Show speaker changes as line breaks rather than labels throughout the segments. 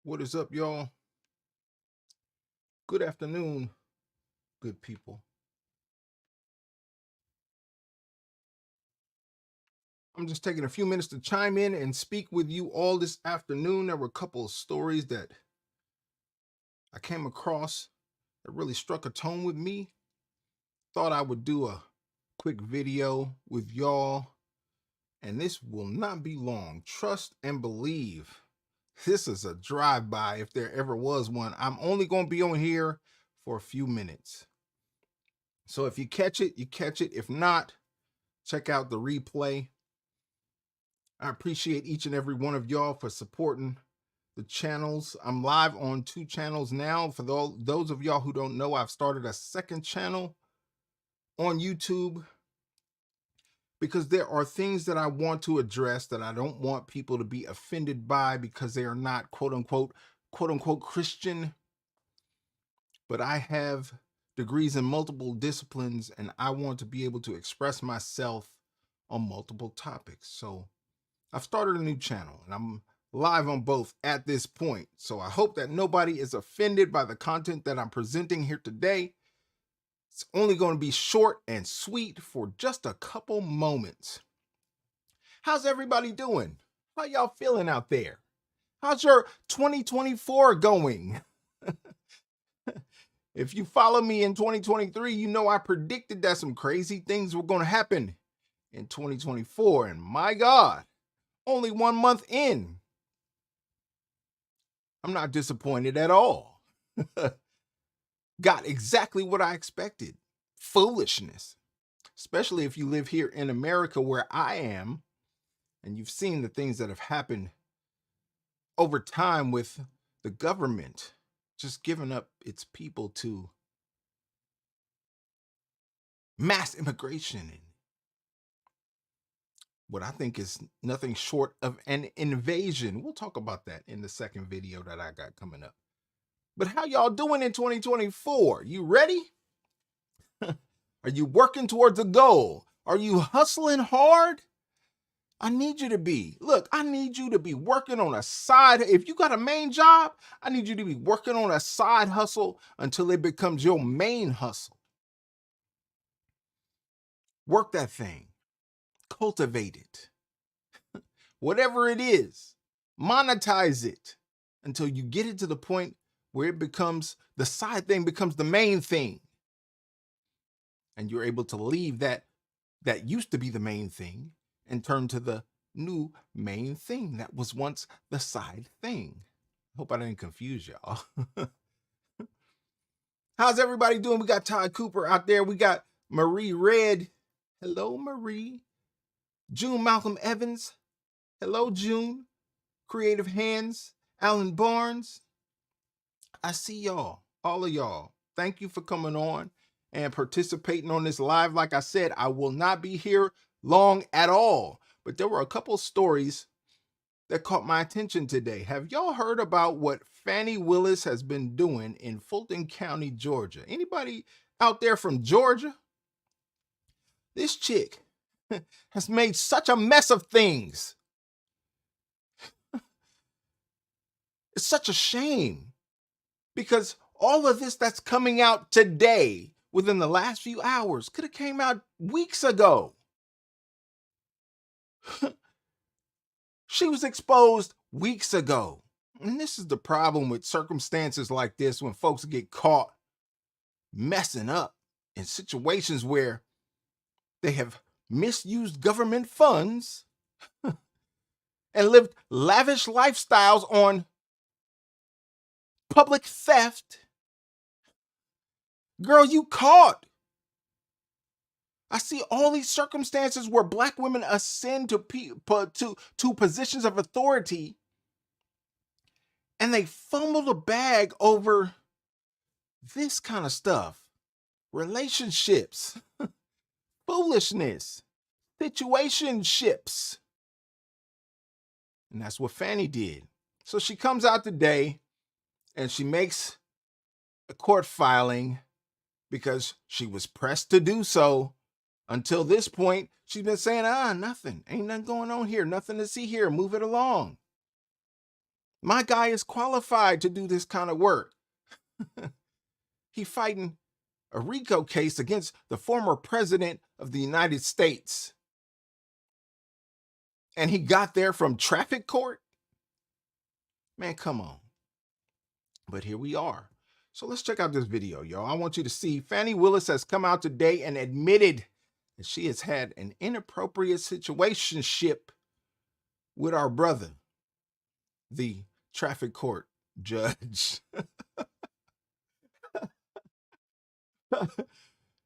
What is up, y'all? Good afternoon, good people. I'm just taking a few minutes to chime in and speak with you all this afternoon. There were a couple of stories that I came across that really struck a tone with me. Thought I would do a quick video with y'all, and this will not be long. Trust and believe. This is a drive-by if there ever was one. I'm only going to be on here for a few minutes. So if you catch it, you catch it. If not, check out the replay. I appreciate each and every one of y'all for supporting the channels. I'm live on 2 channels now. For those of y'all who don't know, I've started a second channel on YouTube because there are things that I want to address that I don't want people to be offended by because they are not quote unquote Christian. But I have degrees in multiple disciplines and I want to be able to express myself on multiple topics. So I've started a new channel and I'm live on both at this point. So I hope that nobody is offended by the content that I'm presenting here today. It's only going to be short and sweet for just a couple moments. How's everybody doing? How y'all feeling out there? How's your 2024 going? If you follow me in 2023, you know I predicted that some crazy things were going to happen in 2024. And my God, only 1 month in, I'm not disappointed at all. Got exactly what I expected. Foolishness. Especially if you live here in America where I am, and you've seen the things that have happened over time with the government just giving up its people to mass immigration and what I think is nothing short of an invasion. We'll talk about that in the second video that I got coming up. But how y'all doing in 2024? You ready? Are you working towards a goal? Are you hustling hard? I need you to be. Look, I need you to be working on a side. If you got a main job, I need you to be working on a side hustle until it becomes your main hustle. Work that thing. Cultivate it. Whatever it is, monetize it until you get it to the point where it becomes the side thing becomes the main thing. And you're able to leave that used to be the main thing and turn to the new main thing that was once the side thing. Hope I didn't confuse y'all. How's everybody doing? We got Todd Cooper out there. We got Marie Red. Hello, Marie. June Malcolm Evans. Hello, June. Creative Hands. Alan Barnes. I see y'all, all of y'all. Thank you for coming on and participating on this live. Like I said, I will not be here long at all, but there were a couple stories that caught my attention today. Have y'all heard about what Fannie Willis has been doing in Fulton County, Georgia? Anybody out there from Georgia? This chick has made such a mess of things. It's such a shame because all of this that's coming out today within the last few hours could have came out weeks ago. She was exposed weeks ago. And this is the problem with circumstances like this when folks get caught messing up in situations where they have misused government funds and lived lavish lifestyles on public theft. Girl, you caught. I see all these circumstances where Black women ascend to positions of authority and they fumble the bag over this kind of stuff. Relationships, foolishness, situationships. And that's what Fannie did. So she comes out today and she makes a court filing because she was pressed to do so. Until this point, she's been saying, nothing. Ain't nothing going on here. Nothing to see here. Move it along. My guy is qualified to do this kind of work. He fighting a RICO case against the former president of the United States. And he got there from traffic court? Man, come on. But here we are. So let's check out this video, y'all. I want you to see Fani Willis has come out today and admitted that she has had an inappropriate situationship with our brother, the traffic court judge.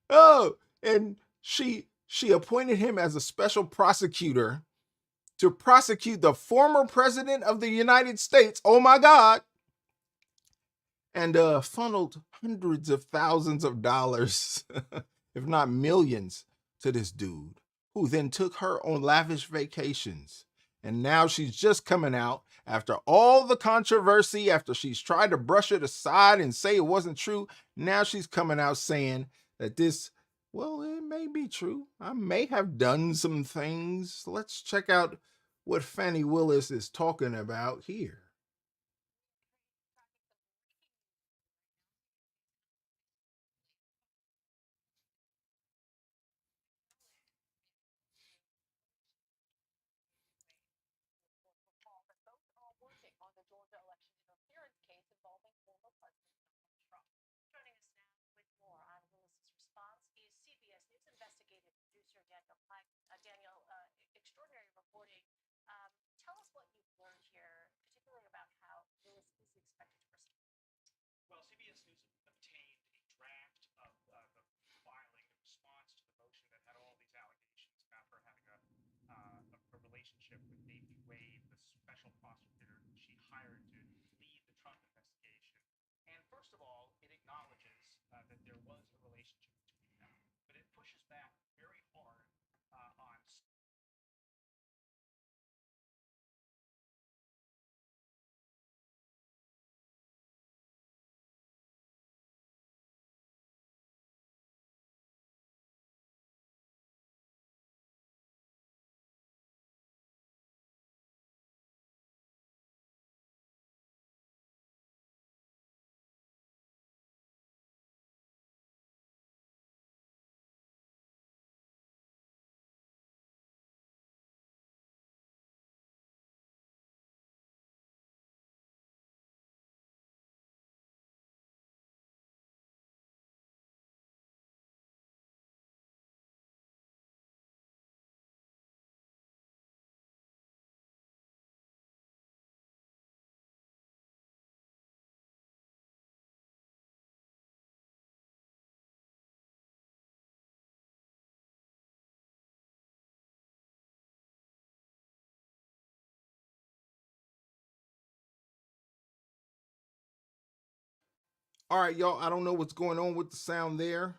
Oh, and she appointed him as a special prosecutor to prosecute the former president of the United States. Oh my God. And funneled hundreds of thousands of dollars, if not millions, to this dude, who then took her on lavish vacations. And now she's just coming out after all the controversy, after she's tried to brush it aside and say it wasn't true. Now she's coming out saying that this, well, it may be true. I may have done some things. Let's check out what Fani Willis is talking about here. All right, y'all, I don't know what's going on with the sound there.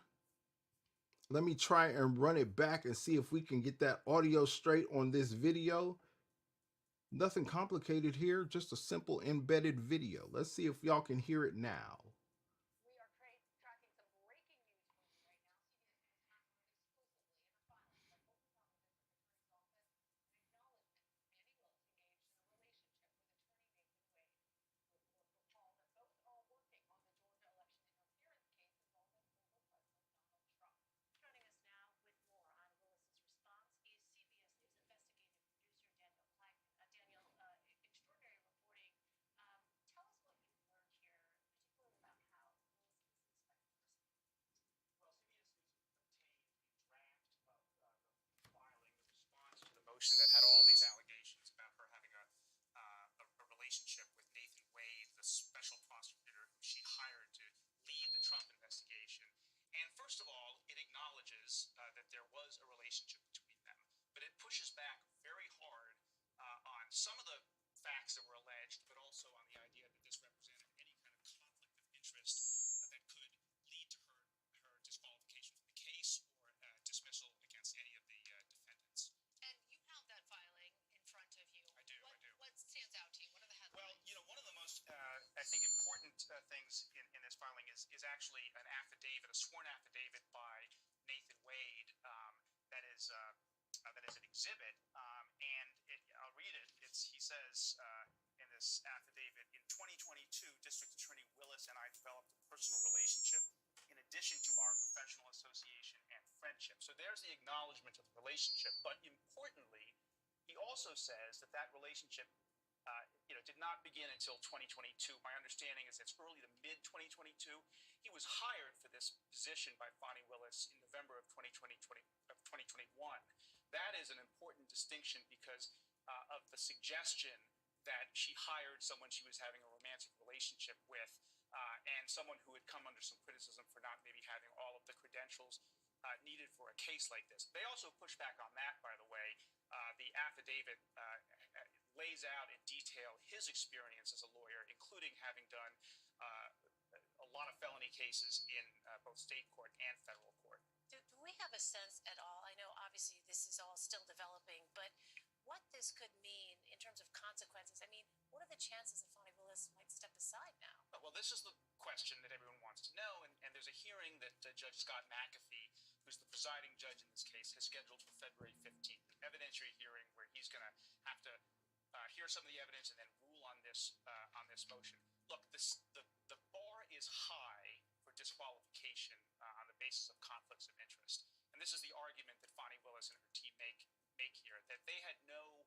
Let me try and run it back and see if we can get that audio straight on this video. Nothing complicated here, just a simple embedded video. Let's see if y'all can hear it now. That had all these allegations about her having a relationship with Nathan Wade, the special prosecutor who she hired to lead the Trump investigation. And first of all, it acknowledges that there was a relationship between them, but it pushes back very hard on some of the facts that were alleged, but also on the idea that this represented any kind of conflict of interest that could lead to her disqualification from the case or dismissal against any of the defendants. One of the most, I think, important things in this filing is actually an affidavit, a sworn affidavit by Nathan Wade that is an exhibit, and I'll read it. He says in
Willis affidavit. In 2022, District Attorney Willis and I developed a personal relationship in addition to our professional association and friendship. So there's the acknowledgement of the relationship. But importantly, he also says that that relationship did not begin until 2022. My understanding is it's early to mid 2022. He was hired for this position by Fani Willis in November of 2021. That is an important distinction because of the suggestion that she hired someone she was having a romantic relationship with, and someone who had come under some criticism for not maybe having all of the credentials needed for a case like this. They also push back on that, by the way. The affidavit lays out in detail his experience as a lawyer, including having done a lot of felony cases in both state court and federal court.
Do we have a sense at all? I know obviously this is all still developing, but what this could mean in terms of consequences? I mean, what are the chances that Fani Willis might step aside now?
Well, this is the question that everyone wants to know, and there's a hearing that Judge Scott McAfee, who's the presiding judge in this case, has scheduled for February 15th, an evidentiary hearing where he's going to have to hear some of the evidence and then rule on this motion. Look, the bar is high for disqualification on the basis of conflicts of interest, and this is the argument that Fani Willis and her team make here, that they had no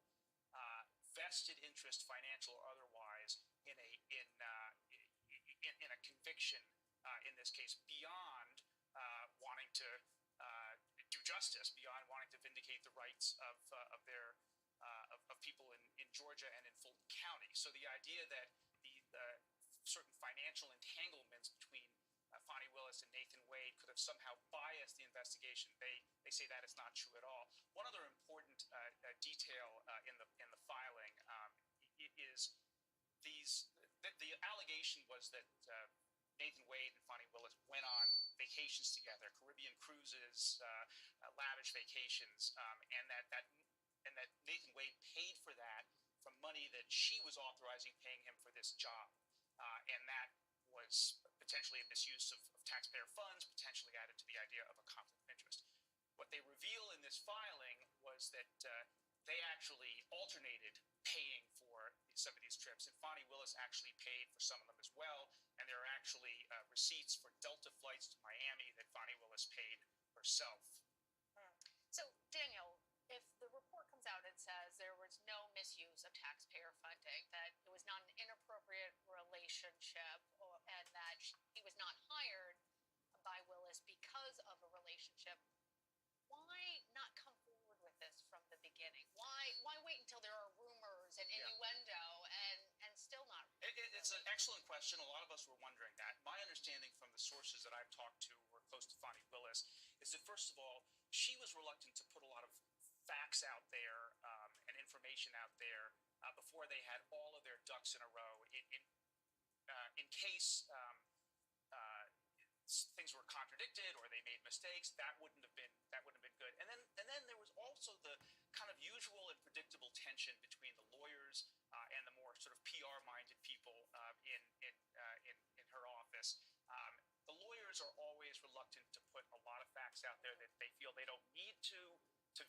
vested interest, financial or otherwise, in a conviction in this case, beyond wanting to do justice, beyond wanting to vindicate the rights of people in Georgia and in Fulton County. So the idea that the certain financial entanglements between Fani Willis and Nathan Wade could have somehow biased the investigation, they say that is not true at all. One other important detail in the filing is the allegation was that Nathan Wade and Fani Willis went on vacations together, Caribbean cruises, lavish vacations, and that Nathan Wade paid for that from money that she was authorizing paying him for this job, and that was potentially a misuse of taxpayer funds, potentially added to the idea of a conflict of interest. What they reveal in this filing was that they actually alternated paying for some of these trips, and Fani Willis actually paid for some of them as well, and there are actually receipts for Delta flights to Miami that Fani Willis paid herself.
So, Daniel, if the report comes out and says there was no misuse of taxpayer funding, that it was not an inappropriate relationship, and that he was not hired by Willis because of a relationship, why not come forward with this from the beginning? Why wait until there are rumors and innuendo and still not?
It's an excellent question. A lot of us were wondering that. My understanding from the sources that I've talked to who are close to Fani Willis is that, first of all, she was reluctant to put a lot of facts out there and information out there before they had all of their ducks in a row. In case things were contradicted or they made mistakes, that wouldn't have been good. And then there was also the kind of usual and predictable tension between the lawyers and the more sort of PR-minded people in her office. The lawyers are always reluctant to put a lot of facts out there that they feel they don't need to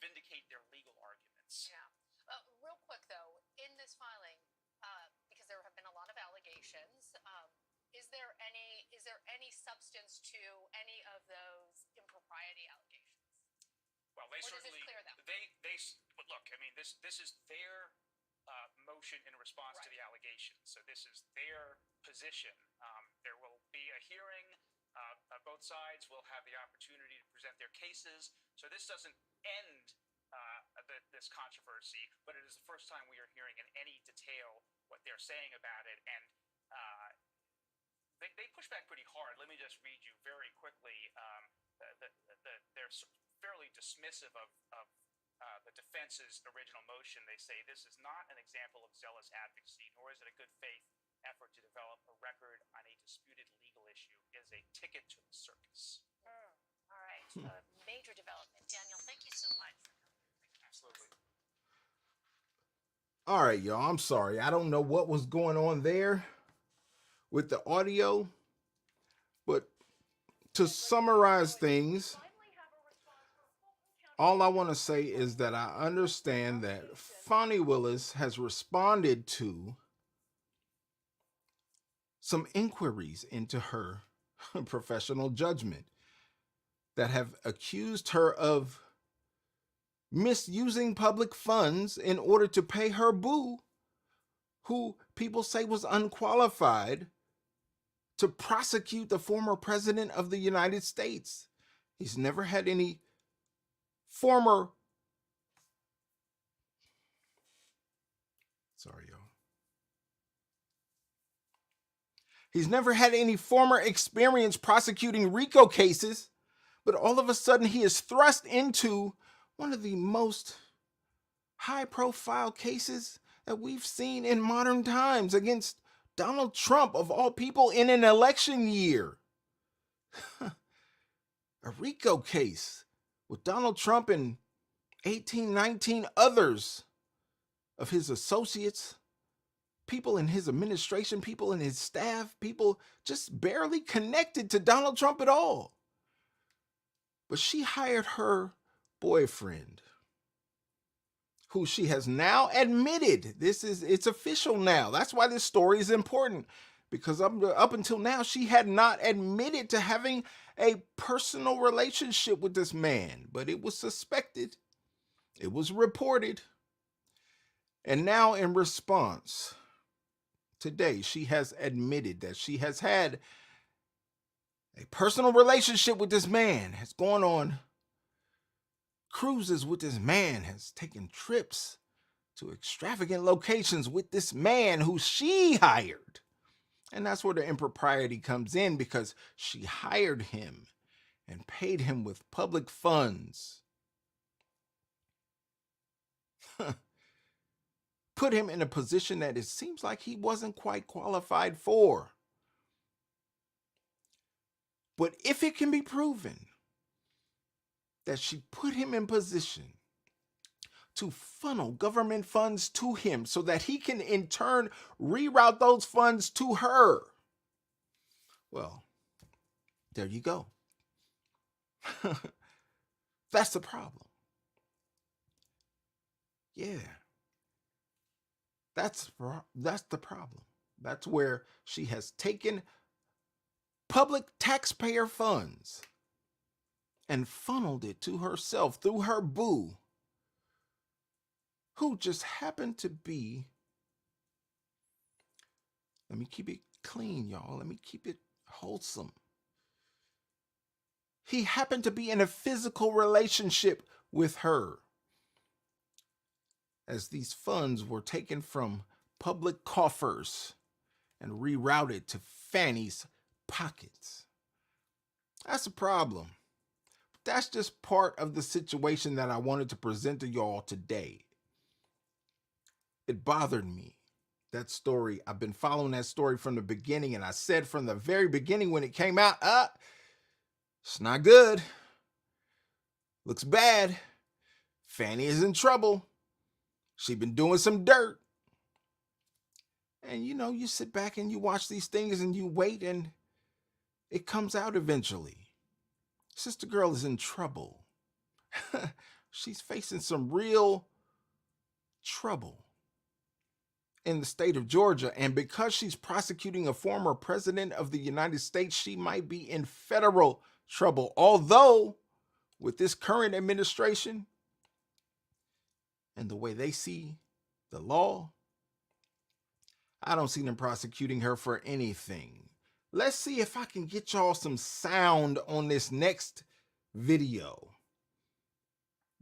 vindicate their legal arguments.
Yeah. Real quick though, in this filing, because there have been a lot of allegations, is there any substance to any of those impropriety allegations?
Well, they
or
certainly.
Does this clear them?
But look, I mean, this is their motion in response to the allegations. So this is their position. There will be a hearing. Both sides will have the opportunity to present their cases. So this doesn't end this controversy, but it is the first time we are hearing in any detail what they're saying about it. And they push back pretty hard. Let me just read you very quickly. They're fairly dismissive of the defense's original motion. They say this is not an example of zealous advocacy, nor is it a good faith effort to develop a record on a disputed legal issue. It is a ticket to the circus.
All right. Major development. Daniel, thank you so much for coming.
Absolutely.
All right, y'all. I'm sorry. I don't know what was going on there with the audio, but to summarize things, all I want to say is that I understand that Fani Willis has responded to some inquiries into her professional judgment that have accused her of misusing public funds in order to pay her boo, who people say was unqualified to prosecute the former president of the United States. He's never had any former, sorry, y'all. He's never had any former experience prosecuting RICO cases, but all of a sudden he is thrust into one of the most high-profile cases that we've seen in modern times against Donald Trump, of all people, in an election year. A RICO case with Donald Trump and 18, 19 others of his associates, people in his administration, people in his staff, people just barely connected to Donald Trump at all. But she hired her boyfriend, who she has now admitted, it's official now. That's why this story is important, because up until now, she had not admitted to having a personal relationship with this man, but it was suspected, it was reported. And now, in response, today, she has admitted that she has had a personal relationship with this man, has gone on cruises with this man, has taken trips to extravagant locations with this man who she hired. And that's where the impropriety comes in, because she hired him and paid him with public funds. Put him in a position that it seems like he wasn't quite qualified for. But if it can be proven that she put him in position to funnel government funds to him so that he can in turn reroute those funds to her, well, there you go. That's the problem. Yeah. That's the problem. That's where she has taken public taxpayer funds and funneled it to herself through her boo, who just happened to be, let me keep it clean, y'all. Let me keep it wholesome. He happened to be in a physical relationship with her, as these funds were taken from public coffers and rerouted to Fanny's pockets. That's a problem. That's just part of the situation that I wanted to present to y'all today. It bothered me. That story, I've been following that story from the beginning, and I said from the very beginning when it came out, it's not good. Looks bad. Fanny is in trouble. She's been doing some dirt. And you sit back and you watch these things and you wait, and it comes out eventually. Sister girl is in trouble. She's facing some real trouble in the state of Georgia. And because she's prosecuting a former president of the United States, she might be in federal trouble. Although, with this current administration and the way they see the law, I don't see them prosecuting her for anything. Let's see if I can get y'all some sound on this next video.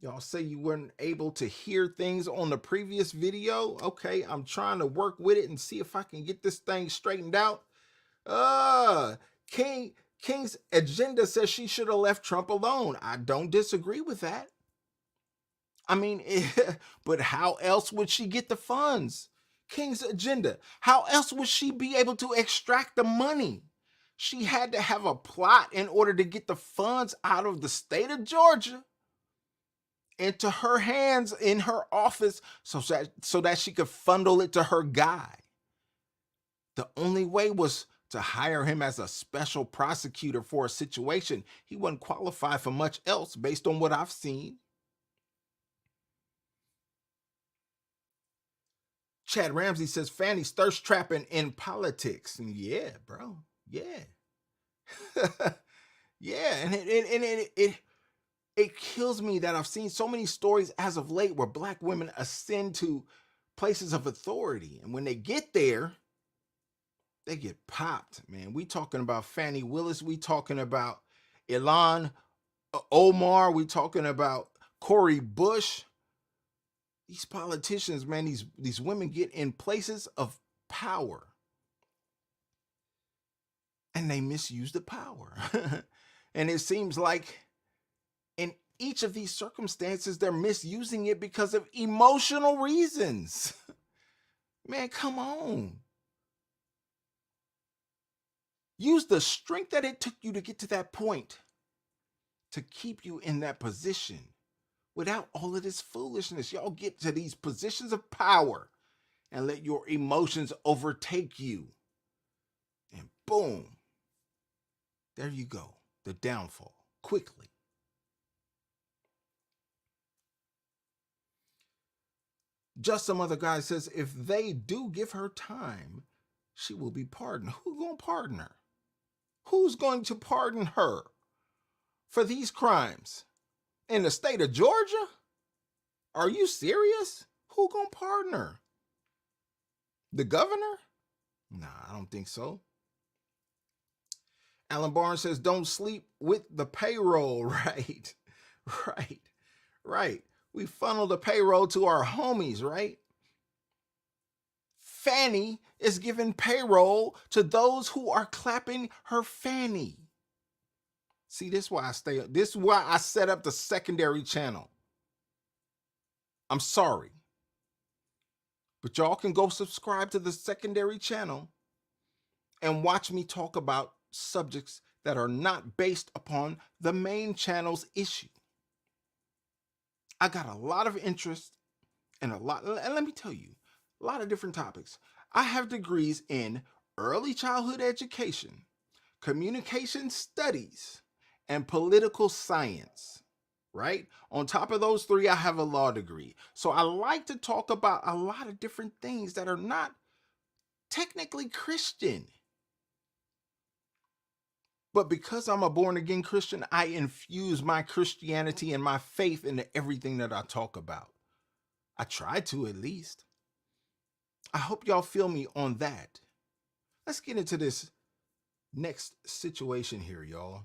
Y'all say you weren't able to hear things on the previous video. Okay, I'm trying to work with it and see if I can get this thing straightened out. King's agenda says she should have left Trump alone. I don't disagree with that. I mean, but how else would she get the funds? King's agenda. How else would she be able to extract the money? She had to have a plot in order to get the funds out of the state of Georgia into her hands in her office so that she could funnel it to her guy. The only way was to hire him as a special prosecutor for a situation. He wasn't qualified for much else based on what I've seen. Chad Ramsey says Fanny's thirst trapping in politics. And yeah, bro. Yeah. Yeah. And it kills me that I've seen so many stories as of late where Black women ascend to places of authority. And when they get there, they get popped, man. We talking about Fannie Willis. We talking about Ilhan Omar. We talking about Cori Bush. These politicians, man, these women get in places of power and they misuse the power. And it seems like in each of these circumstances, they're misusing it because of emotional reasons. Man, come on. Use the strength that it took you to get to that point to keep you in that position without all of this foolishness. Y'all get to these positions of power and let your emotions overtake you. And boom, there you go. The downfall, quickly. Just some other guy says, if they do give her time, she will be pardoned. Who's going to pardon her? Who's going to pardon her for these crimes? In the state of Georgia? Are you serious? Who going to pardon her? The governor? Nah, I don't think so. Alan Barnes says, don't sleep with the payroll. Right, right, right. We funnel the payroll to our homies, right? Fanny is giving payroll to those who are clapping her fanny. See, this is why I set up the secondary channel. I'm sorry, but y'all can go subscribe to the secondary channel and watch me talk about subjects that are not based upon the main channel's issue. I got a lot of interest and and let me tell you, a lot of different topics. I have degrees in early childhood education, communication studies, and political science, right? On top of those three, I have a law degree. So I like to talk about a lot of different things that are not technically Christian. But because I'm a born-again Christian, I infuse my Christianity and my faith into everything that I talk about. I try to, at least. I hope y'all feel me on that. Let's get into this next situation here, y'all.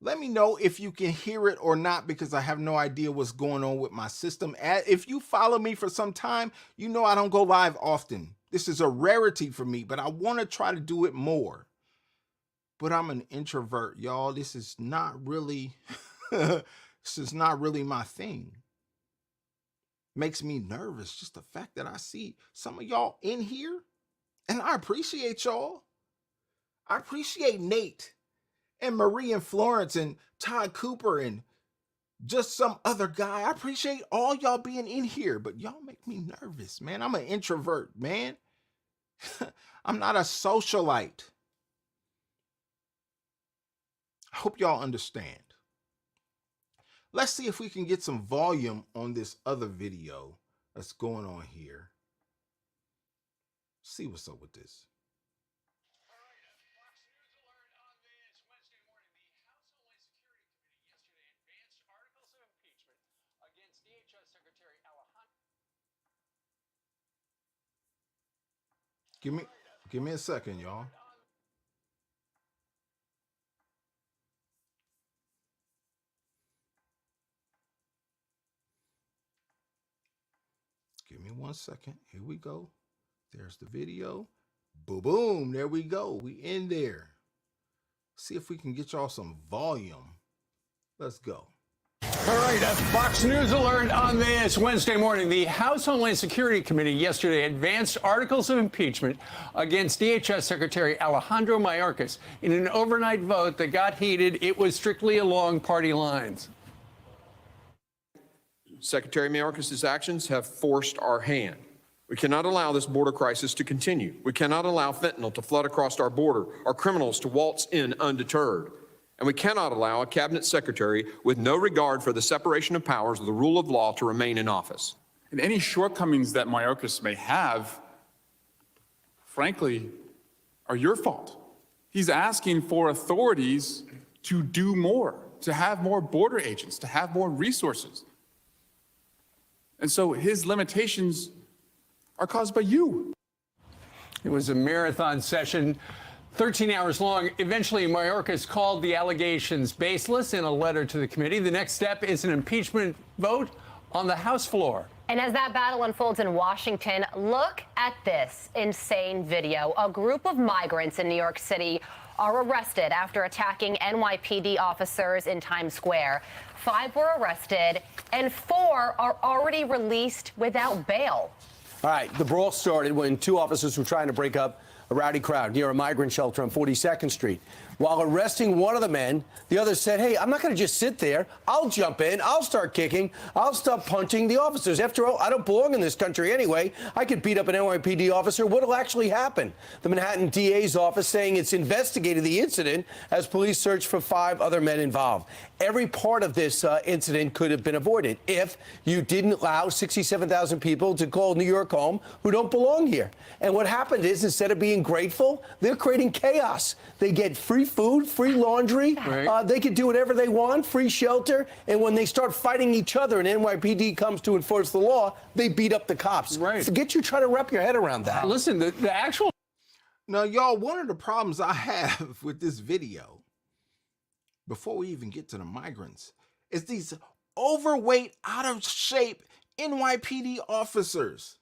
Let me know if you can hear it or not, because I have no idea what's going on with my system. If you follow me for some time, you know I don't go live often. This is a rarity for me, but I want to try to do it more. But I'm an introvert, y'all. This is not really my thing. Makes me nervous, just the fact that I see some of y'all in here, and I appreciate y'all. I appreciate Nate and Marie and Florence and Todd Cooper and just some other guy. I appreciate all y'all being in here, but y'all make me nervous, man. I'm an introvert, man. I'm not a socialite. I hope y'all understand. Let's see if we can get some volume on this other video that's going on here. See what's up with this. Give me a second, y'all. Give me 1 second. Here we go. There's the video. Boom, boom. There we go. We in there. See if we can get y'all some volume. Let's go.
All right, a Fox News alert on this Wednesday morning. The House Homeland Security Committee yesterday advanced articles of impeachment against DHS Secretary Alejandro Mayorkas in an overnight vote that got heated. It was strictly along party lines.
Secretary Mayorkas' actions have forced our hand. We cannot allow this border crisis to continue. We cannot allow fentanyl to flood across our border, our criminals to waltz in undeterred. And we cannot allow a cabinet secretary with no regard for the separation of powers or the rule of law to remain in office.
And any shortcomings that Mayorkas may have, frankly, are your fault. He's asking for authorities to do more, to have more border agents, to have more resources. And so his limitations are caused by you.
It was a marathon session, 13 hours long. Eventually, Mayorkas called the allegations baseless in a letter to the committee. The next step is an impeachment vote on the House floor.
And as that battle unfolds in Washington, look at this insane video. A group of migrants in New York City are arrested after attacking NYPD officers in Times Square. 5 were arrested and 4 are already released without bail.
All right, the brawl started when 2 officers were trying to break up a rowdy crowd near a migrant shelter on 42nd Street. While arresting one of the men, the other said, hey, I'm not going to just sit there. I'll jump in. I'll start kicking. I'll start punching the officers. After all, I don't belong in this country anyway. I could beat up an NYPD officer. What'll actually happen? The Manhattan DA's office saying it's investigated the incident as police search for 5 other men involved. Every part of this incident could have been avoided if you didn't allow 67,000 people to call New York home who don't belong here. And what happened is, instead of being grateful, they're creating chaos. They get free food, free laundry.
Right.
They can do whatever they want, free shelter. And when they start fighting each other and NYPD comes to enforce the law, they beat up the cops.
Right.
Forget you trying to wrap your head around that.
Listen, the actual.
Now, y'all, one of the problems I have with this video, before we even get to the migrants, is these overweight, out of shape NYPD officers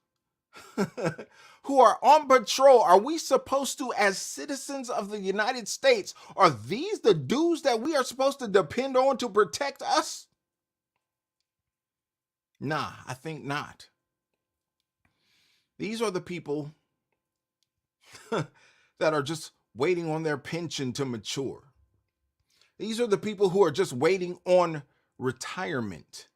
who are on patrol. Are we supposed to, as citizens of the United States, are these the dudes that we are supposed to depend on to protect us? Nah, I think not. These are the people that are just waiting on their pension to mature. These are the people who are just waiting on retirement.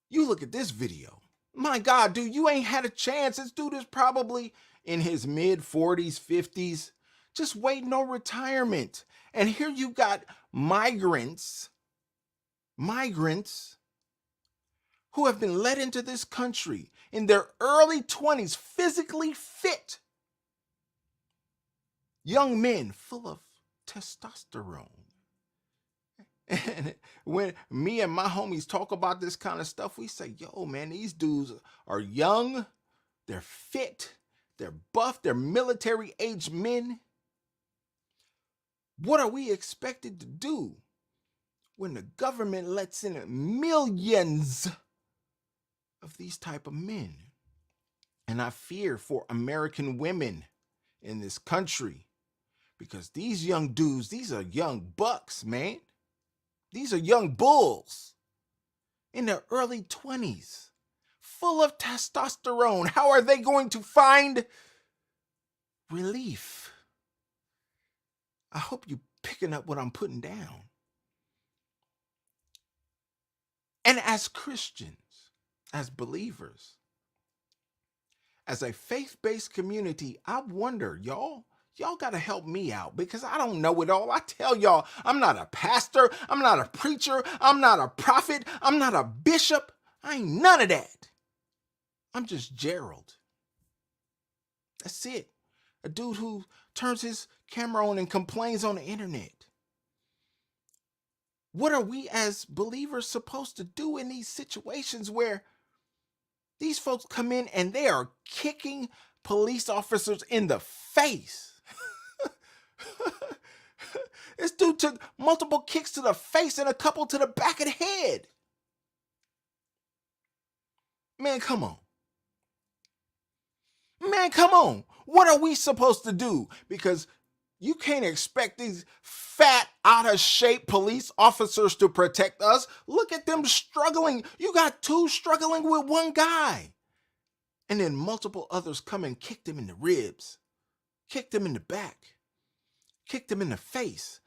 You look at this video. My God, dude, you ain't had a chance. This dude is probably in his mid-40s, 50s, just waiting on retirement. And here you got migrants who have been let into this country in their early 20s, physically fit. Young men full of testosterone. And when me and my homies talk about this kind of stuff, we say, yo, man, these dudes are young, they're fit, they're buff, they're military-aged men. What are we expected to do when the government lets in millions of these type of men? And I fear for American women in this country, because these young dudes, these are young bucks, man. These are young bulls in their early 20s, full of testosterone. How are they going to find relief? I hope you're picking up what I'm putting down. And as Christians, as believers, as a faith-based community, I wonder, y'all got to help me out, because I don't know it all. I tell y'all, I'm not a pastor. I'm not a preacher. I'm not a prophet. I'm not a bishop. I ain't none of that. I'm just Gerald. That's it. A dude who turns his camera on and complains on the internet. What are we as believers supposed to do in these situations where these folks come in and they are kicking police officers in the face? This dude took multiple kicks to the face and a couple to the back of the head. Man, come on. Man, come on. What are we supposed to do? Because you can't expect these fat, out of shape police officers to protect us. Look at them struggling. You got 2 struggling with one guy. And then multiple others come and kick them in the ribs, kick them in the back, kick them in the face.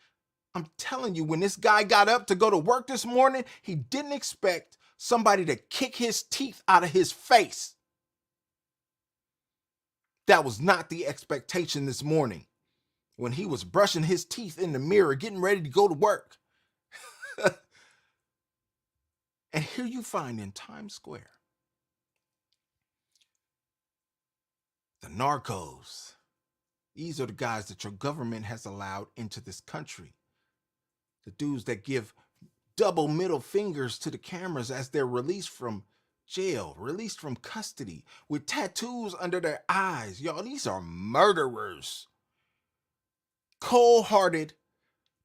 I'm telling you, when this guy got up to go to work this morning, he didn't expect somebody to kick his teeth out of his face. That was not the expectation this morning when he was brushing his teeth in the mirror, getting ready to go to work. And here you find in Times Square the narcos. These are the guys that your government has allowed into this country. The dudes that give double middle fingers to the cameras as they're released from jail, released from custody, with tattoos under their eyes. Y'all, these are murderers. Cold-hearted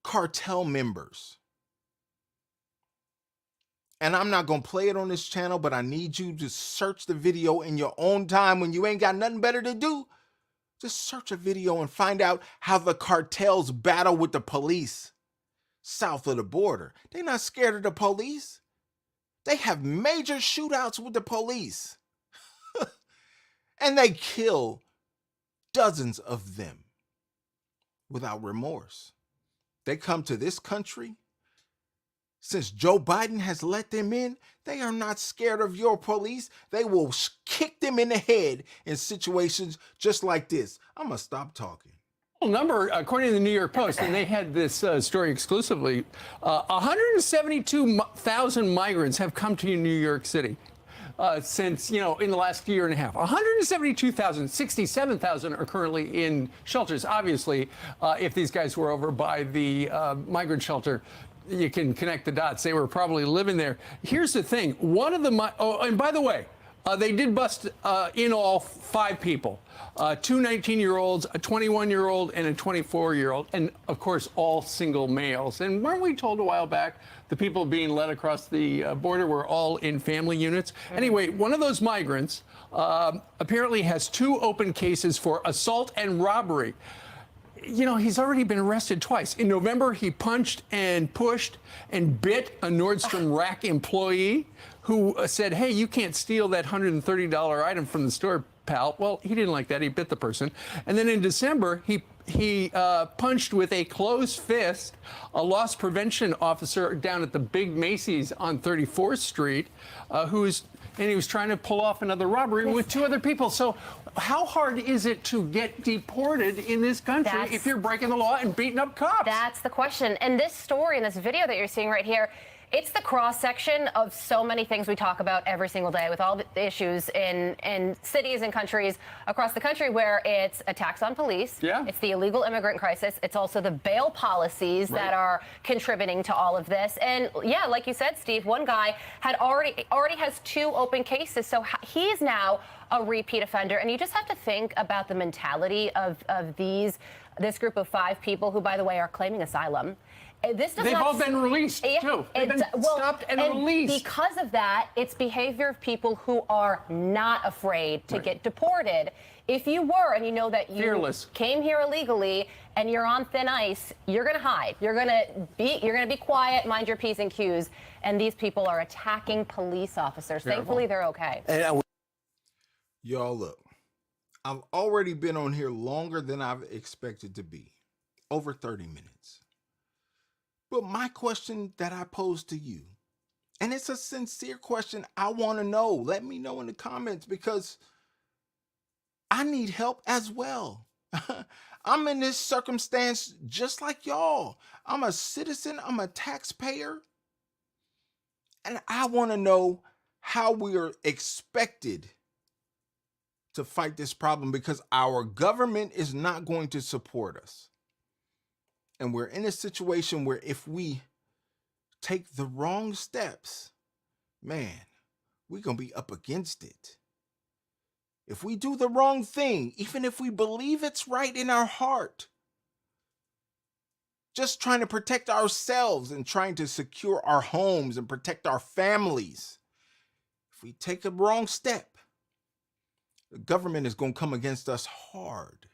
cartel members. And I'm not going to play it on this channel, but I need you to search the video in your own time when you ain't got nothing better to do. Just search a video and find out how the cartels battle with the police south of the border. They're not scared of the police. They have major shootouts with the police. And they kill dozens of them without remorse. They come to this country. Since Joe Biden has let them in, they are not scared of your police. They will kick them in the head in situations just like this. I'm going to stop talking.
Number, according to the New York Post, and they had this story exclusively, 172,000 migrants have come to New York City since, in the last year and a half. 172,000, 67,000 are currently in shelters. Obviously, if these guys were over by the migrant shelter, you can connect the dots. They were probably living there. Here's the thing. One of the, and by the way, they did bust in all 5 people, 2 19-year-olds, a 21-year-old, and a 24-year-old, and of course, all single males. And weren't we told a while back the people being led across the border were all in family units? Anyway, one of those migrants apparently has 2 open cases for assault and robbery. He's already been arrested twice. In November, he punched and pushed and bit a Nordstrom Rack employee who said, hey, you can't steal that $130 item from the store, pal. Well, he didn't like that. He bit the person. And then in December, he punched with a closed fist a loss prevention officer down at the big Macy's on 34th Street, and he was trying to pull off another robbery with 2 other people. So how hard is it to get deported in this country if you're breaking the law and beating up cops?
That's the question. And this story and this video that you're seeing right here, it's the cross-section of so many things we talk about every single day with all the issues in cities and countries across the country where it's attacks on police.
Yeah.
It's the illegal immigrant crisis. It's also the bail policies that are contributing to all of this. And yeah, like you said, Steve, one guy had already has 2 open cases. So he's now a repeat offender. And you just have to think about the mentality of this group of 5 people who, by the way, are claiming asylum.
They've all been released, too. They've been stopped and released.
Because of that, it's behavior of people who are not afraid to get deported. If you were, and you know that you came here illegally and you're on thin ice, you're going to hide. You're going to be quiet, mind your P's and Q's. And these people are attacking police officers. Thankfully, they're okay.
Y'all, look, I've already been on here longer than I've expected to be, over 30 minutes. But my question that I pose to you, and it's a sincere question, I want to know. Let me know in the comments because I need help as well. I'm in this circumstance just like y'all. I'm a citizen, I'm a taxpayer, and I want to know how we are expected to fight this problem because our government is not going to support us. And we're in a situation where if we take the wrong steps, man, we're going to be up against it. If we do the wrong thing, even if we believe it's right in our heart, just trying to protect ourselves and trying to secure our homes and protect our families, if we take a wrong step, the government is going to come against us hard.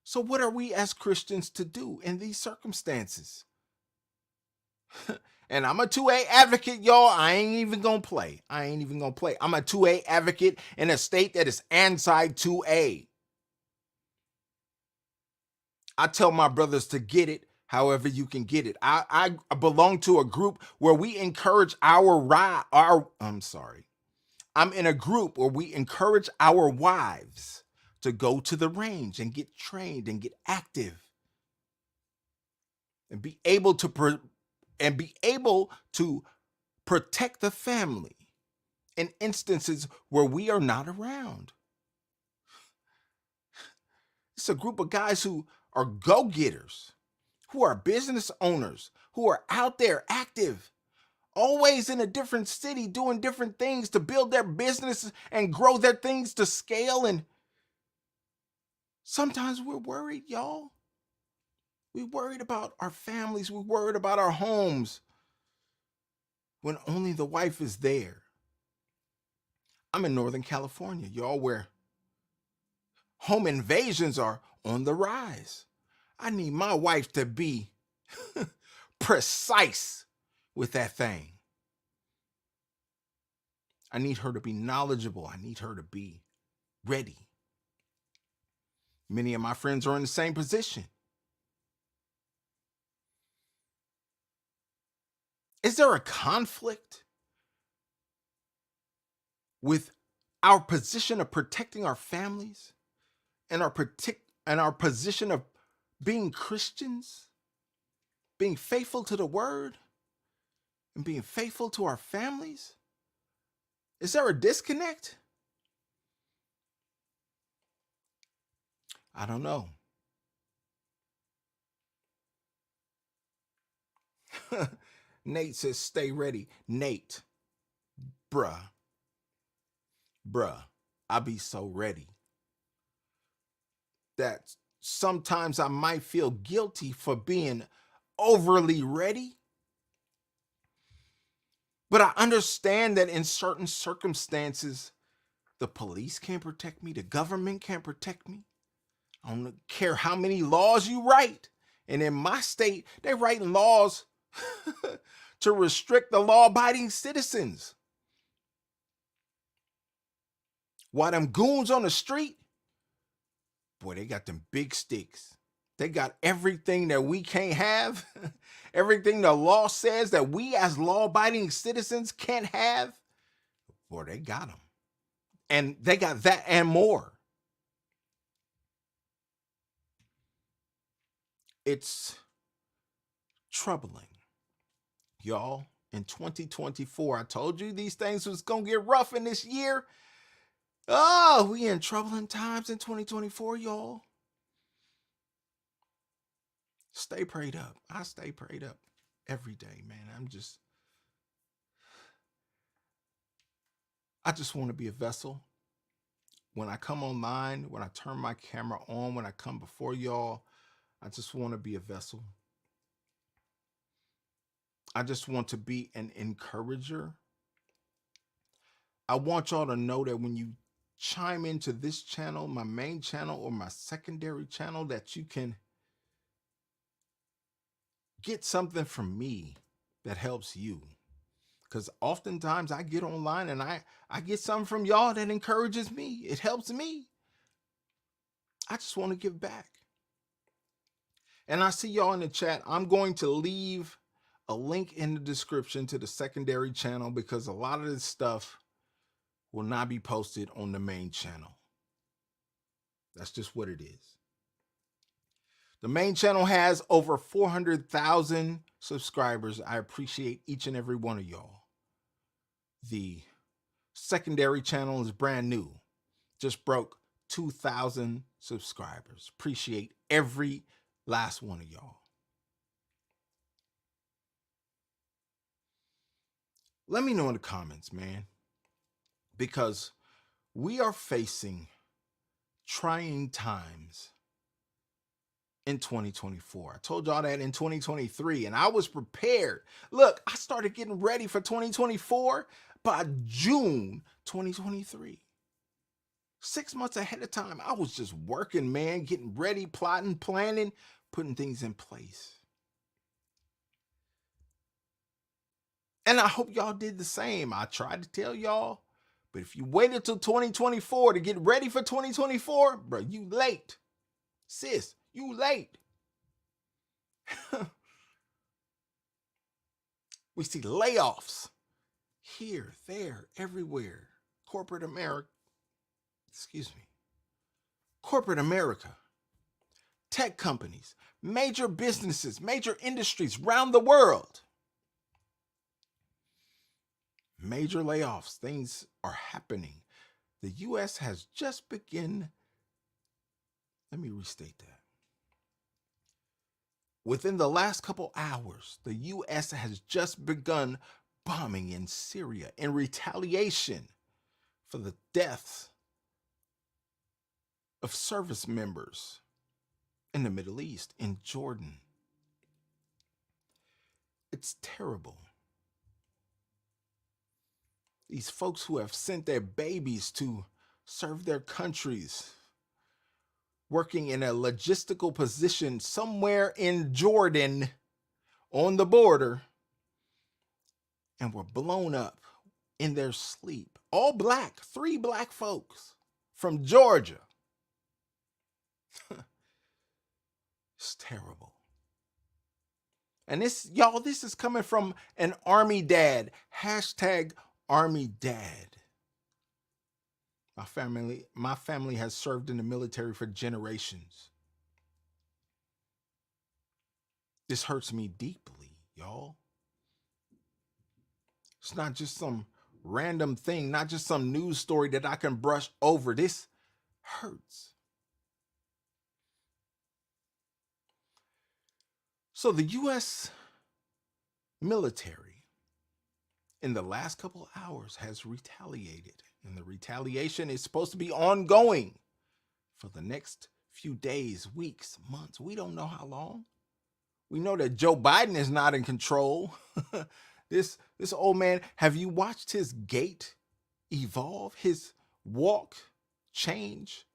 So what are we as Christians to do in these circumstances? And I'm a 2A advocate, y'all. I ain't even going to play. I'm a 2A advocate in a state that is anti-2A. I tell my brothers to get it however you can get it. I belong to a group where we encourage I'm in a group where we encourage our wives to go to the range and get trained and get active and be able to protect the family in instances where we are not around. It's a group of guys who are go-getters, who are business owners, who are out there active, always in a different city doing different things to build their businesses and grow their things to scale. And sometimes we're worried, y'all. We're worried about our families. We're worried about our homes when only the wife is there. I'm in Northern California, y'all, where home invasions are on the rise. I need my wife to be precise with that thing. I need her to be knowledgeable. I need her to be ready. Many of my friends are in the same position. Is there a conflict with our position of protecting our families and our position of being Christians, being faithful to the word and being faithful to our families? Is there a disconnect? I don't know. Nate says, stay ready. Nate, bruh, I be so ready that sometimes I might feel guilty for being overly ready. But I understand that in certain circumstances, the police can't protect me, the government can't protect me. I don't care how many laws you write. And in my state, they're writing laws to restrict the law-abiding citizens. While them goons on the street, boy, they got them big sticks. They got everything that we can't have, everything the law says that we as law-abiding citizens can't have. Boy, they got them. And they got that and more. It's troubling. Y'all, in 2024, I told you these things was going to get rough in this year. Oh, we in troubling times in 2024, y'all. Stay prayed up. I stay prayed up every day, man. I just want to be a vessel. When I come online, when I turn my camera on, when I come before y'all, I just want to be a vessel. I just want to be an encourager. I want y'all to know that when you chime into this channel, my main channel or my secondary channel, that you can get something from me that helps you. Because oftentimes I get online and I get something from y'all that encourages me. It helps me. I just want to give back. And I see y'all in the chat. I'm going to leave a link in the description to the secondary channel because a lot of this stuff will not be posted on the main channel. That's just what it is. The main channel has over 400,000 subscribers. I appreciate each and every one of y'all. The secondary channel is brand new. Just broke 2,000 subscribers. Appreciate every last one of y'all. Let me know in the comments, man, because we are facing trying times in 2024. I told y'all that in 2023, and I was prepared. Look, I started getting ready for 2024 by June 2023. 6 months ahead of time, I was just working, man, getting ready, plotting, planning, putting things in place. And I hope y'all did the same. I tried to tell y'all, but if you waited till 2024 to get ready for 2024, bro, you late. Sis, you late. We see layoffs here, there, everywhere. Corporate America, tech companies, major businesses, major industries around the world. major layoffs. Things are happening. The U.S. has just begun. Let me restate that. Within the last couple hours, the U.S. has just begun bombing in Syria in retaliation for the deaths of service members in the Middle East, in Jordan. It's terrible. These folks who have sent their babies to serve their countries, working in a logistical position somewhere in Jordan on the border, and were blown up in their sleep. All black, 3 black folks from Georgia. It's terrible. And this, y'all, this is coming from an Army dad. Hashtag Army dad. My family has served in the military for generations. This hurts me deeply, y'all. It's not just some random thing, not just some news story that I can brush over. This hurts. So the U.S. military in the last couple hours has retaliated. And the retaliation is supposed to be ongoing for the next few days, weeks, months. We don't know how long. We know that Joe Biden is not in control. This old man, have you watched his gait evolve, his walk change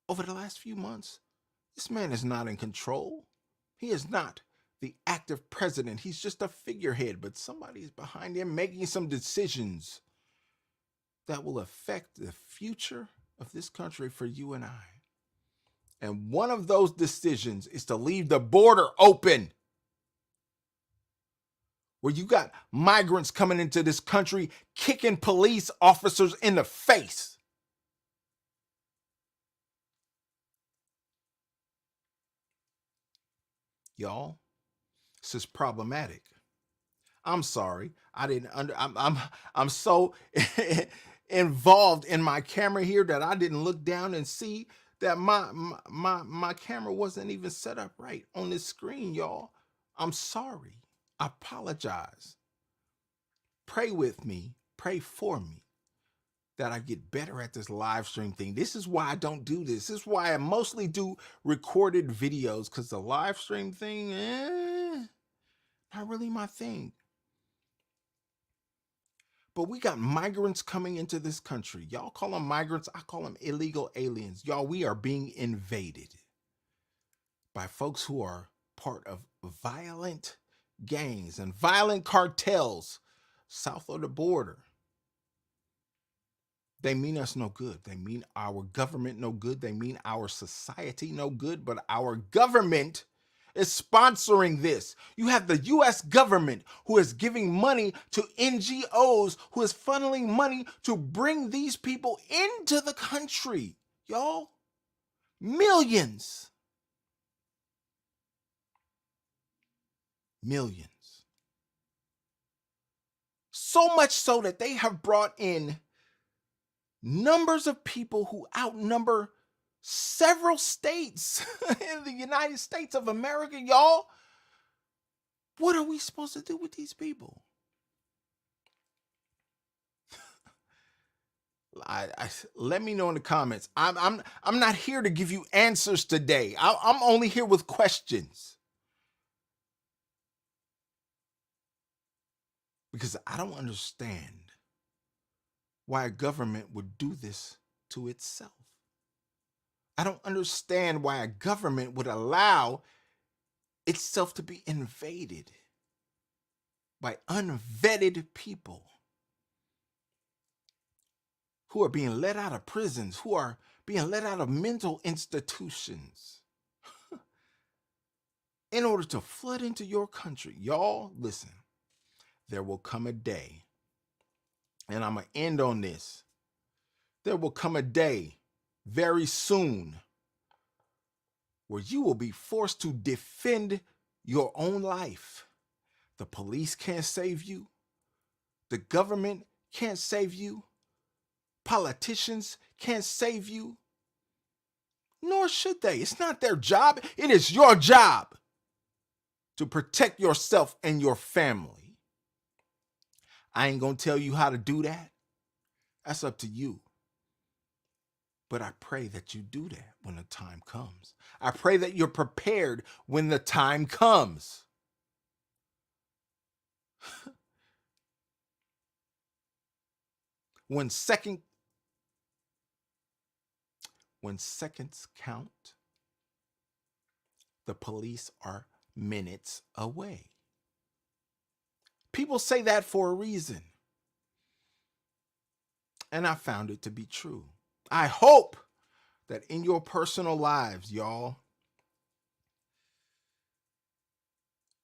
over the last few months? This man is not in control. He is not the active president. He's just a figurehead, but somebody is behind him making some decisions that will affect the future of this country for you and I. And one of those decisions is to leave the border open, where you got migrants coming into this country kicking police officers in the face. Y'all, this is problematic. I'm sorry. I'm so involved in my camera here that I didn't look down and see that my camera wasn't even set up right on this screen, y'all. I'm sorry. I apologize. Pray with me. Pray for me that I get better at this live stream thing. This is why I don't do this. This is why I mostly do recorded videos, because the live stream thing, not really my thing. But we got migrants coming into this country. Y'all call them migrants. I call them illegal aliens. Y'all, we are being invaded by folks who are part of violent gangs and violent cartels south of the border. They mean us no good. They mean our government no good. They mean our society no good. But our government is sponsoring this. You have the U.S. government who is giving money to NGOs, who is funneling money to bring these people into the country. Y'all, millions. Millions. So much so that they have brought in numbers of people who outnumber several states in the United States of America, y'all. What are we supposed to do with these people? Let me know in the comments. I'm not here to give you answers today. I'm only here with questions, because I don't understand why a government would do this to itself. I don't understand why a government would allow itself to be invaded by unvetted people who are being let out of prisons, who are being let out of mental institutions in order to flood into your country. Y'all, listen, there will come a day, and I'm going to end on this. There will come a day very soon where you will be forced to defend your own life. The police can't save you. The government can't save you. Politicians can't save you. Nor should they. It's not their job. It is your job to protect yourself and your family. I ain't going to tell you how to do that. That's up to you. But I pray that you do that when the time comes. I pray that you're prepared when the time comes. When seconds count, the police are minutes away. People say that for a reason. And I found it to be true. I hope that in your personal lives, y'all,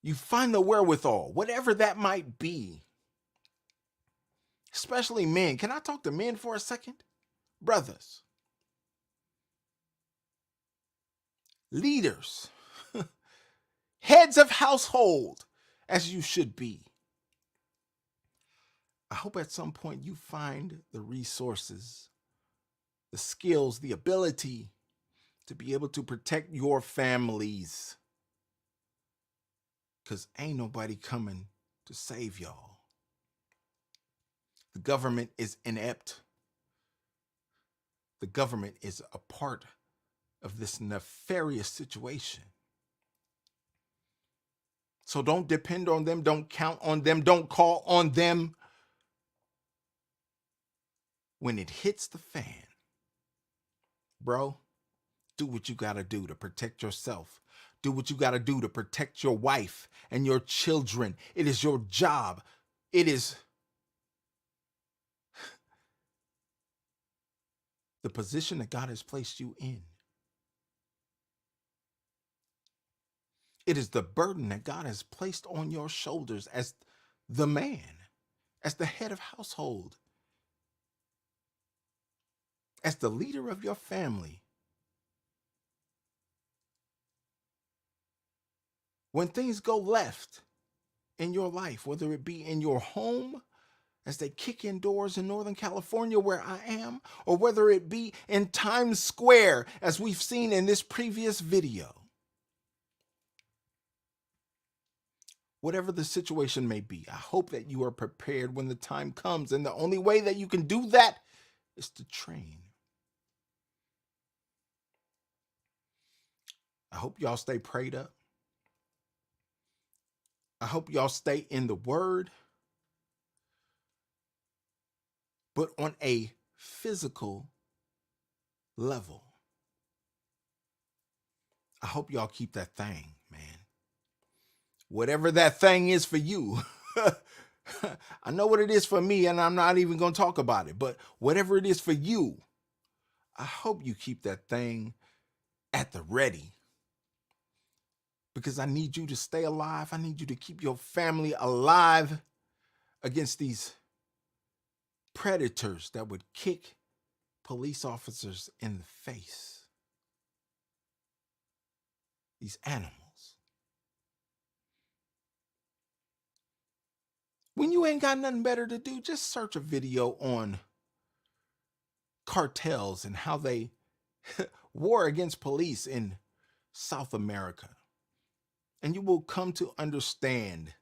you find the wherewithal, whatever that might be. Especially men. Can I talk to men for a second? Brothers. Leaders. Heads of household, as you should be. I hope at some point you find the resources, the skills, the ability to be able to protect your families. Because ain't nobody coming to save y'all. The government is inept. The government is a part of this nefarious situation. So don't depend on them. Don't count on them. Don't call on them. When it hits the fan, bro, do what you got to do to protect yourself. Do what you got to do to protect your wife and your children. It is your job. It is the position that God has placed you in. It is the burden that God has placed on your shoulders as the man, as the head of household, as the leader of your family. When things go left in your life, whether it be in your home, as they kick in doors in Northern California where I am, or whether it be in Times Square, as we've seen in this previous video. Whatever the situation may be, I hope that you are prepared when the time comes. And the only way that you can do that is to train. I hope y'all stay prayed up. I hope y'all stay in the word. But on a physical level, I hope y'all keep that thing, man. Whatever that thing is for you. I know what it is for me, and I'm not even going to talk about it. But whatever it is for you, I hope you keep that thing at the ready. Because I need you to stay alive. I need you to keep your family alive against these predators that would kick police officers in the face. These animals. When you ain't got nothing better to do, just search a video on cartels and how they war against police in South America. And you will come to understand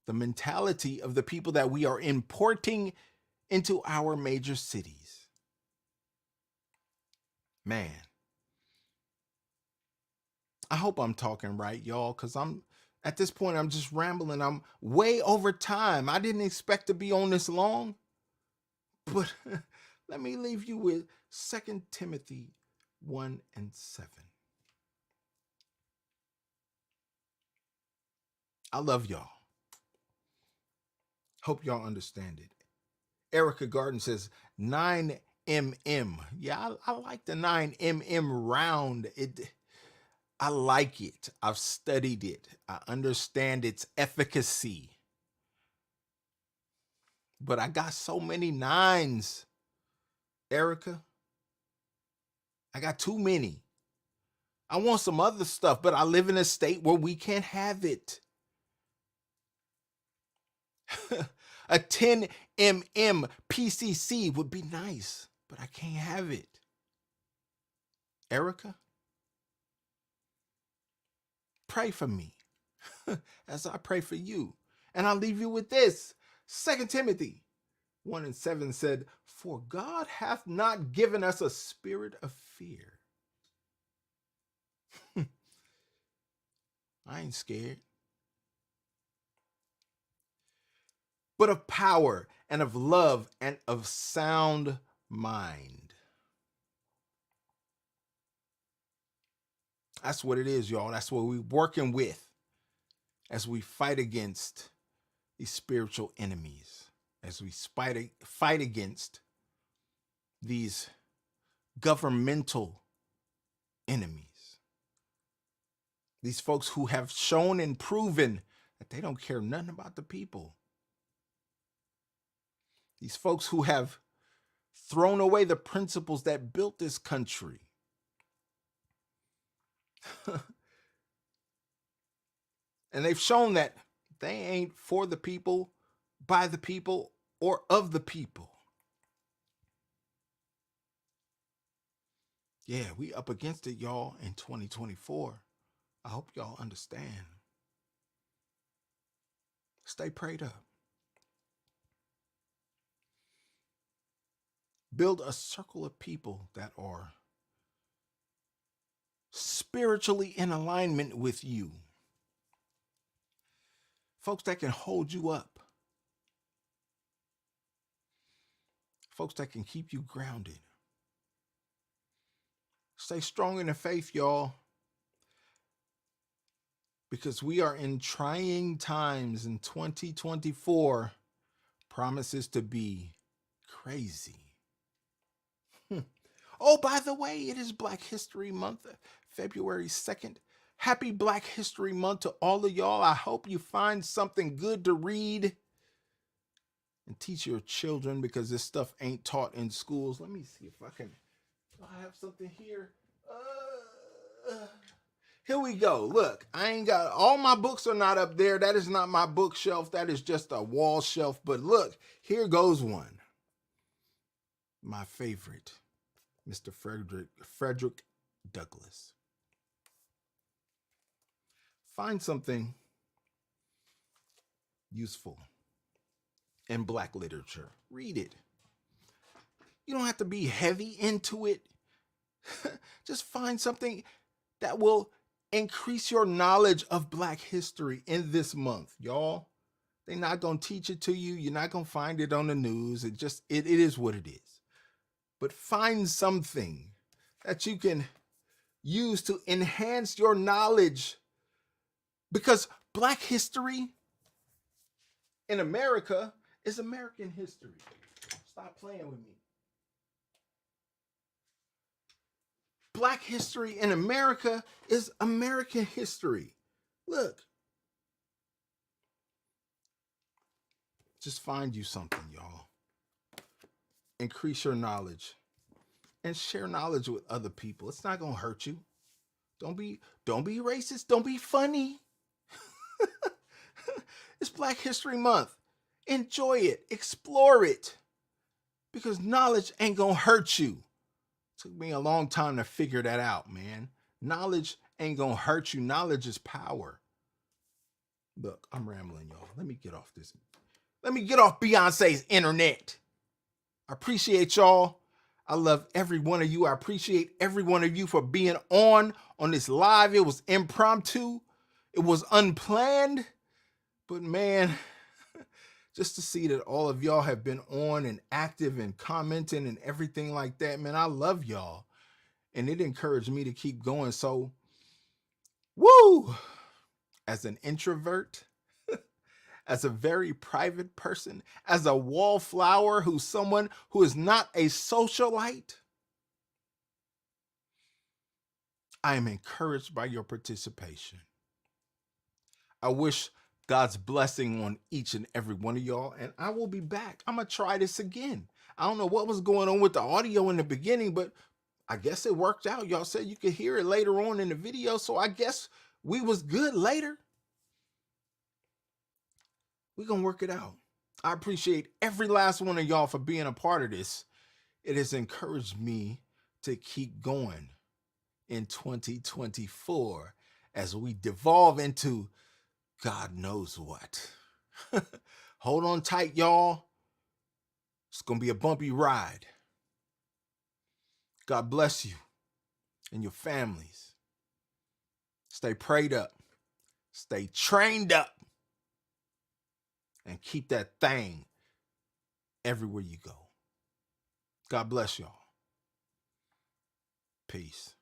the mentality of the people that we are importing into our major cities. Man, I hope I'm talking right, y'all, because at this point, I'm just rambling. I'm way over time. I didn't expect to be on this long, but let me leave you with 2 Timothy 1:7. I love y'all. Hope y'all understand it. Erica Garden says 9mm. Yeah, I like the 9mm round. I like it. I've studied it. I understand its efficacy. But I got so many 9s, Erica. I got too many. I want some other stuff, but I live in a state where we can't have it. A 10mm PCC would be nice, but I can't have it. Erica, pray for me as I pray for you. And I'll leave you with this. 2 Timothy 1:7 said, "For God hath not given us a spirit of fear." I ain't scared. But of power and of love and of sound mind. That's what it is, y'all. That's what we're working with as we fight against these spiritual enemies, as we fight against these governmental enemies, these folks who have shown and proven that they don't care nothing about the people, these folks who have thrown away the principles that built this country. And they've shown that they ain't for the people, by the people, or of the people. Yeah, we up against it, y'all, in 2024. I hope y'all understand. Stay prayed up. Build a circle of people that are spiritually in alignment with you. Folks that can hold you up. Folks that can keep you grounded. Stay strong in the faith, y'all. Because we are in trying times, in 2024 promises to be crazy. Oh, by the way, it is Black History Month, February 2nd. Happy Black History Month to all of y'all. I hope you find something good to read and teach your children, because this stuff ain't taught in schools. Let me see if I can. I have something here. Here we go. Look, I ain't got all my books are not up there. That is not my bookshelf. That is just a wall shelf. But look, here goes one. My favorite, Mr. Frederick Douglass. Find something useful in Black literature. Read it. You don't have to be heavy into it. Just find something that will increase your knowledge of Black history in this month, y'all. They're not going to teach it to you. You're not going to find it on the news. It is what it is. But find something that you can use to enhance your knowledge, because Black history in America is American history. Stop playing with me. Black history in America is American history. Look. Just find you something, y'all. Increase your knowledge and share knowledge with other people. It's not going to hurt you. Don't be racist. Don't be funny. It's Black History Month. Enjoy it. Explore it. Because knowledge ain't going to hurt you. Took me a long time to figure that out, man. Knowledge ain't gonna hurt you. Knowledge is power. Look, I'm rambling, y'all. Let me get off this. Let me get off Beyonce's internet. I appreciate y'all. I love every one of you. I appreciate every one of you for being on this live. It was impromptu. It was unplanned. But man, just to see that all of y'all have been on and active and commenting and everything like that, man, I love y'all. And it encouraged me to keep going. So, woo! As an introvert, as a very private person, as a wallflower, who's someone who is not a socialite, I am encouraged by your participation. I wish God's blessing on each and every one of y'all, and I will be back. I'm going to try this again. I don't know what was going on with the audio in the beginning, but I guess it worked out. Y'all said you could hear it later on in the video, so I guess we was good later. We're going to work it out. I appreciate every last one of y'all for being a part of this. It has encouraged me to keep going in 2024 as we devolve into God knows what. Hold on tight, y'all. It's going to be a bumpy ride. God bless you and your families. Stay prayed up. Stay trained up. And keep that thing everywhere you go. God bless y'all. Peace.